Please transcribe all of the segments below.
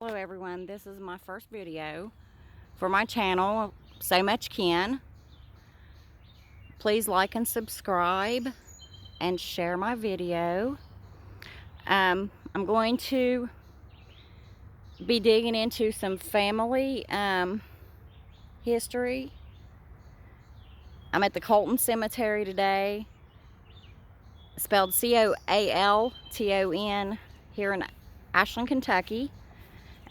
Hello everyone, this is my first video for my channel, So Much Kin. Please like and subscribe and share my video. I'm going to be digging into some family history. I'm at the Coalton Cemetery today, spelled C-O-A-L-T-O-N, here in Ashland, Kentucky.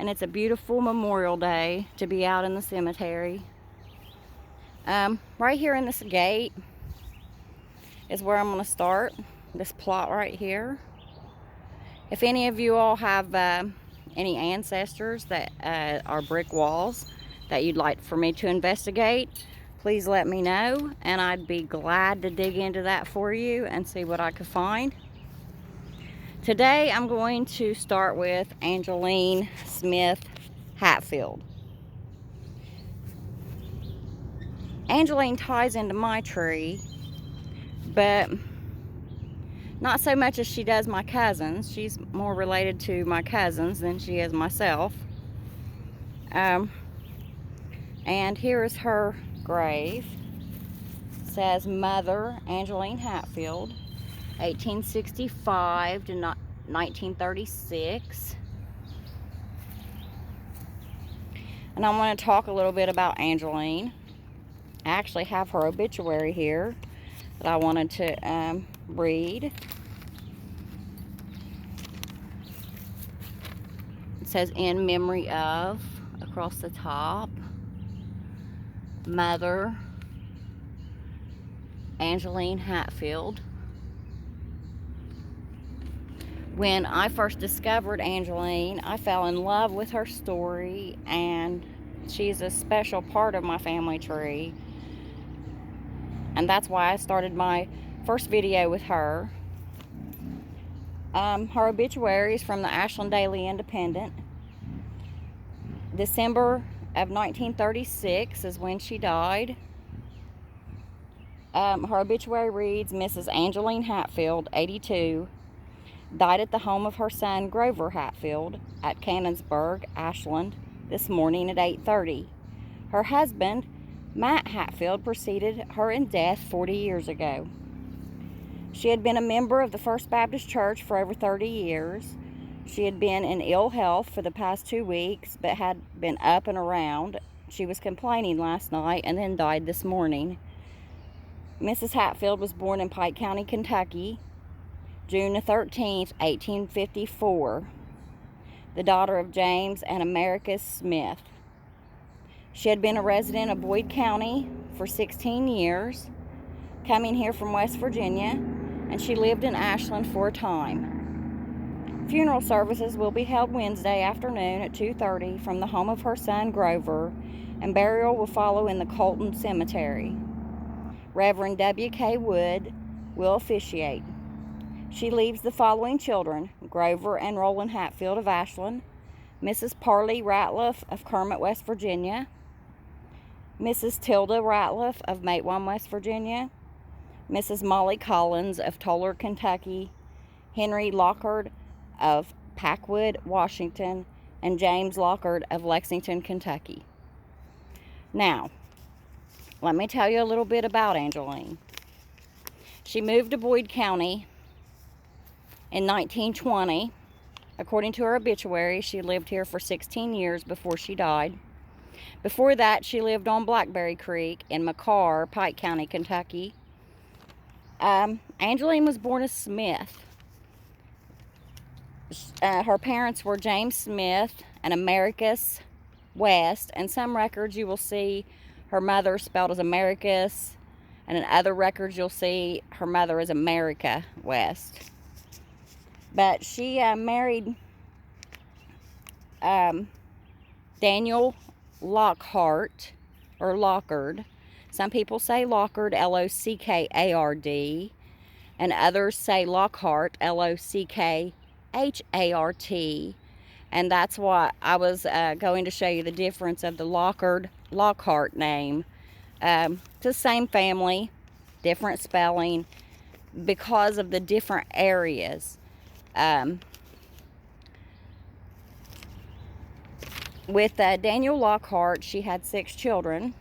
And it's a beautiful Memorial Day to be out in the cemetery. Right here in this gate is where I'm going to start, this plot right here. If any of you all have any ancestors that are brick walls that you'd like for me to investigate, please let me know, and I'd be glad to dig into that for you and see what I could find. Today I'm going to start with Angeline Smith Hatfield. Angeline ties into my tree, but not so much as she does my cousins. She's more related to my cousins than she is myself. And here is her grave. It says Mother Angeline Hatfield, 1865 to 1936. And I want to talk a little bit about Angeline. I actually have her obituary here that I wanted to read. It says, in memory of, across the top, Mother Angeline Hatfield. When I first discovered Angeline, I fell in love with her story, and she's a special part of my family tree. And that's why I started my first video with her. Her obituary is from the Ashland Daily Independent. December of 1936 is when she died. Her obituary reads, Mrs. Angeline Hatfield, 82, died at the home of her son Grover Hatfield at Canonsburg, Ashland, this morning at 8:30. Her husband, Matt Hatfield, preceded her in death 40 years ago. She had been a member of the First Baptist Church for over 30 years. She had been in ill health for the past 2 weeks, but had been up and around. She was complaining last night and then died this morning. Mrs. Hatfield was born in Pike County, Kentucky, June the 13th, 1854, the daughter of James and America Smith. She had been a resident of Boyd County for 16 years, coming here from West Virginia, and she lived in Ashland for a time. Funeral services will be held Wednesday afternoon at 2:30 from the home of her son Grover, and burial will follow in the Coalton Cemetery. Reverend W.K. Wood will officiate. She leaves the following children: Grover and Roland Hatfield of Ashland, Mrs. Parley Ratliff of Kermit, West Virginia, Mrs. Tilda Ratliff of Matewan, West Virginia, Mrs. Molly Collins of Toller, Kentucky, Henry Lockhart of Packwood, Washington, and James Lockhart of Lexington, Kentucky. Now, let me tell you a little bit about Angeline. She moved to Boyd County in 1920. According to her obituary, she lived here for 16 years before she died. Before that, she lived on Blackberry Creek in McCarr, Pike County, Kentucky. Angeline was born a Smith. Her parents were James Smith and Americus West. In some records, you will see her mother spelled as Americus, and in other records, you'll see her mother as America West. But she married Daniel Lockhart, or Lockhart. Some people say Lockhart, L-O-C-K-A-R-D, and others say Lockhart, L-O-C-K-H-A-R-T. And that's why I was going to show you the difference of the Lockhart name. It's the same family, different spelling, because of the different areas. With Daniel Lockhart, she had 6 children.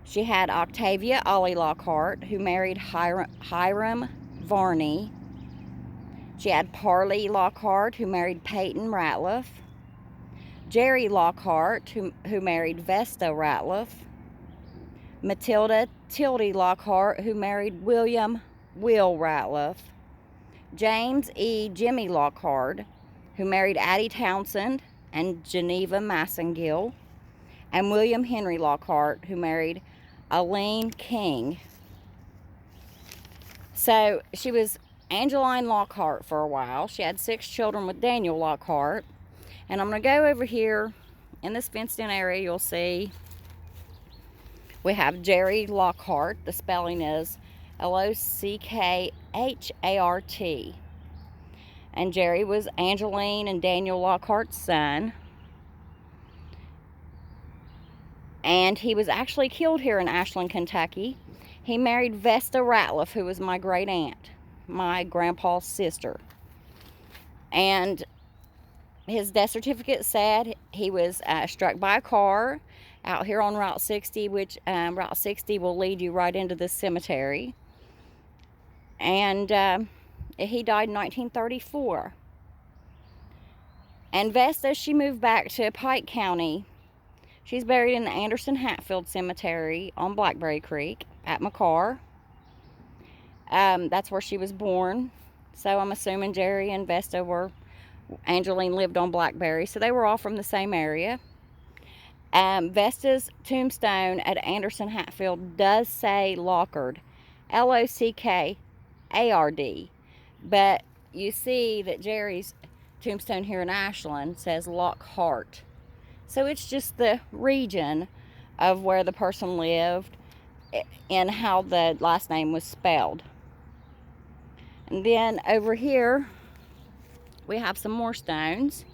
She had Octavia Ollie Lockhart, who married Hiram Varney. She had Parley Lockhart, who married Peyton Ratliff. Jerry Lockhart, who married Vesta Ratliff. Matilda Tildy Lockhart, who married William Will Ratliff. James E. Jimmy Lockhart, who married Addie Townsend and Geneva Massengill. And William Henry Lockhart, who married Aline King. So she was Angeline Lockhart for a while. She had 6 children with Daniel Lockhart. And I'm going to go over here in this fenced-in area. You'll see we have Jerry Lockhart. The spelling is Lockhart. And Jerry was Angeline and Daniel Lockhart's son. And he was actually killed here in Ashland, Kentucky. He married Vesta Ratliff, who was my great aunt, my grandpa's sister. And his death certificate said he was struck by a car out here on Route 60, which Route 60 will lead you right into this cemetery. And he died in 1934. And Vesta, she moved back to Pike County. She's buried in the Anderson Hatfield Cemetery on Blackberry Creek at McCarr. That's where she was born. So I'm assuming Jerry and Vesta Angeline lived on Blackberry, so they were all from the same area. Vesta's tombstone at Anderson Hatfield does say Lockhart, Lockhard, but you see that Jerry's tombstone here in Ashland says Lockhart. So it's just the region of where the person lived and how the last name was spelled. And then over here, we have some more stones,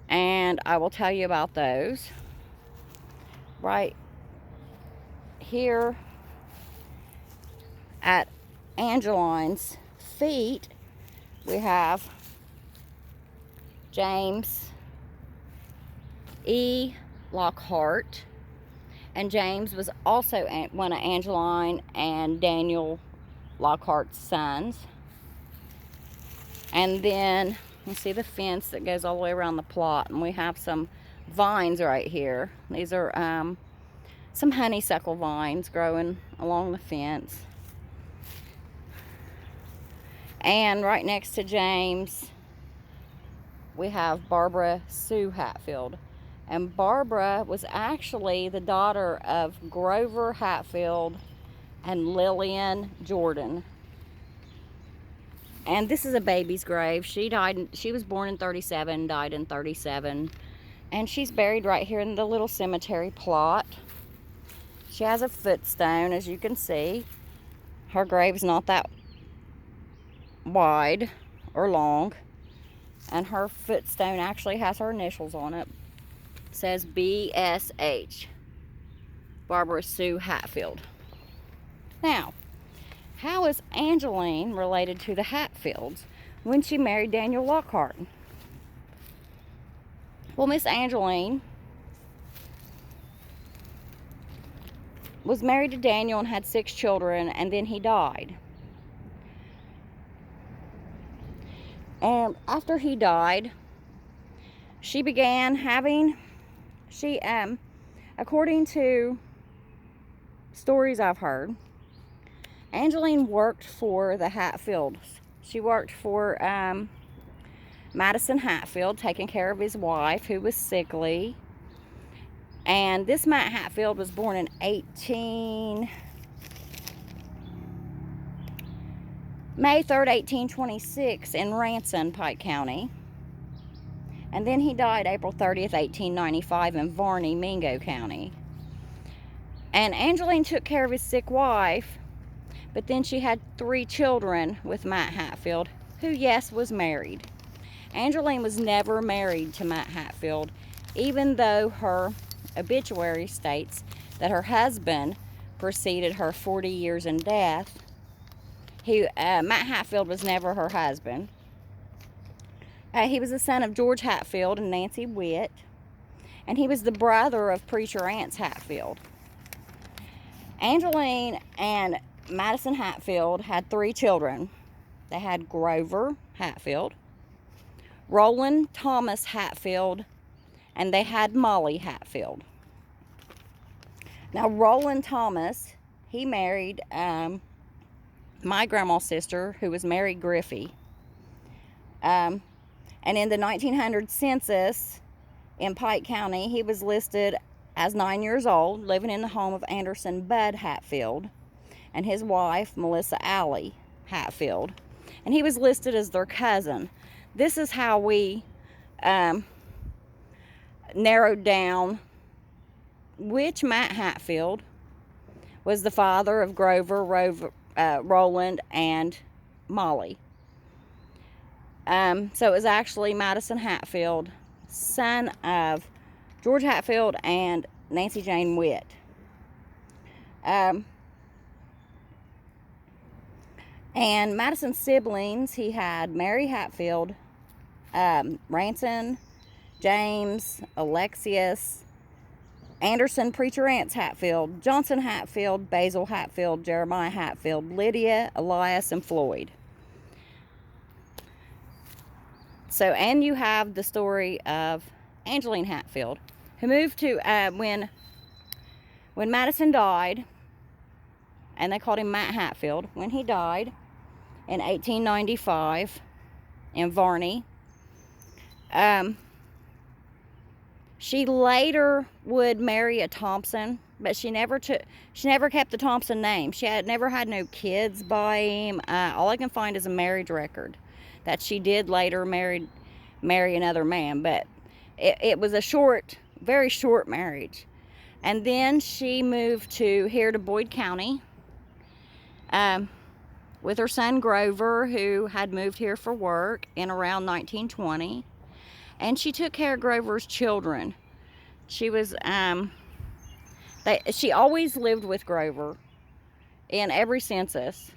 and I will tell you about those. Right here at Angeline's feet, we have James E. Lockhart, and James was also one of Angeline and Daniel Lockhart's sons. And then you see the fence that goes all the way around the plot, and we have some vines right here. These are some honeysuckle vines growing along the fence. And right next to James, we have Barbara Sue Hatfield. And Barbara was actually the daughter of Grover Hatfield and Lillian Jordan. And this is a baby's grave. She was born in 37, died in 37. And she's buried right here in the little cemetery plot. She has a footstone, as you can see. Her grave's not that wide or long. And her footstone actually has her initials on it. It says BSH, Barbara Sue Hatfield. Now, how is Angeline related to the Hatfields when she married Daniel Lockhart? Well, Miss Angeline was married to Daniel and had 6 children, and then he died. And after he died, she began having, according to stories I've heard, Angeline worked for the Hatfields. She worked for Madison Hatfield, taking care of his wife, who was sickly. And this Matt Hatfield was born in May 3rd, 1826 in Ranson, Pike County. And then he died April 30th, 1895 in Varney, Mingo County. And Angeline took care of his sick wife, but then she had 3 children with Matt Hatfield, who, yes, was married. Angeline was never married to Matt Hatfield, even though her obituary states that her husband preceded her 40 years in death. Matt Hatfield was never her husband. He was the son of George Hatfield and Nancy Witt. and he was the brother of Preacher Ance Hatfield. Angeline and Madison Hatfield had 3 children. They had Grover Hatfield, Roland Thomas Hatfield, and they had Molly Hatfield. Now, Roland Thomas, he married my grandma's sister, who was Mary Griffey. And in the 1900 census in Pike County, he was listed as 9 years old, living in the home of Anderson Bud Hatfield and his wife, Melissa Alley Hatfield. And he was listed as their cousin. This is how we narrowed down which Matt Hatfield was the father of Grover, Roland, and Molly. So it was actually Madison Hatfield, son of George Hatfield and Nancy Jane Witt. And Madison's siblings, he had Mary Hatfield, Ranson, James, Alexius, Anderson, Preacher Ance Hatfield, Johnson Hatfield, Basil Hatfield, Jeremiah Hatfield, Lydia, Elias, and Floyd. So, and you have the story of Angeline Hatfield, who moved to, when Madison died, and they called him Matt Hatfield, when he died in 1895 in Varney, she later would marry a Thompson, but she never kept the Thompson name. She had never had no kids by him. All I can find is a marriage record that she did later marry another man, but it was a very short marriage. And then she moved here to Boyd County with her son Grover, who had moved here for work in around 1920. And she took care of Grover's children. She was, she always lived with Grover in every census.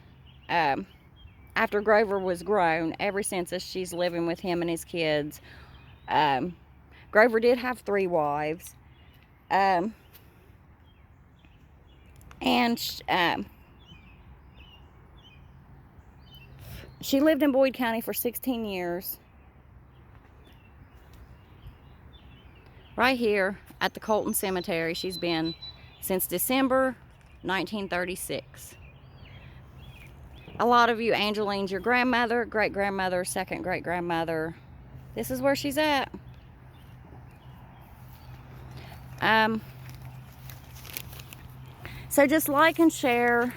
After Grover was grown, every census she's living with him and his kids. Grover did have 3 wives. She lived in Boyd County for 16 years. Right here at the Coalton Cemetery, she's been since December 1936. A lot of you, Angeline's your grandmother, great-grandmother, second great-grandmother. This is where she's at. So just like and share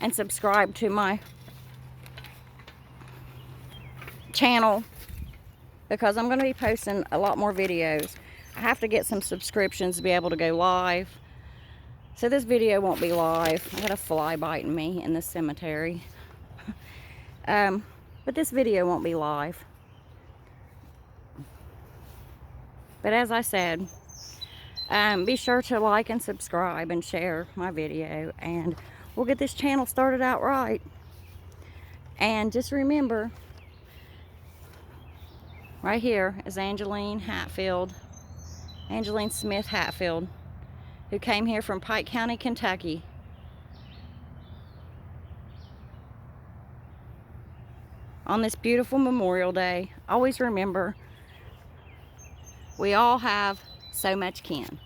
and subscribe to my channel, because I'm going to be posting a lot more videos. I have to get some subscriptions to be able to go live. So this video won't be live. I got a fly biting me in this cemetery. But this video won't be live. But as I said, be sure to like and subscribe and share my video, and we'll get this channel started out right. And just remember, right here is Angeline Hatfield, Angeline Smith Hatfield, who came here from Pike County, Kentucky. On this beautiful Memorial Day. Always remember, we all have so much kin.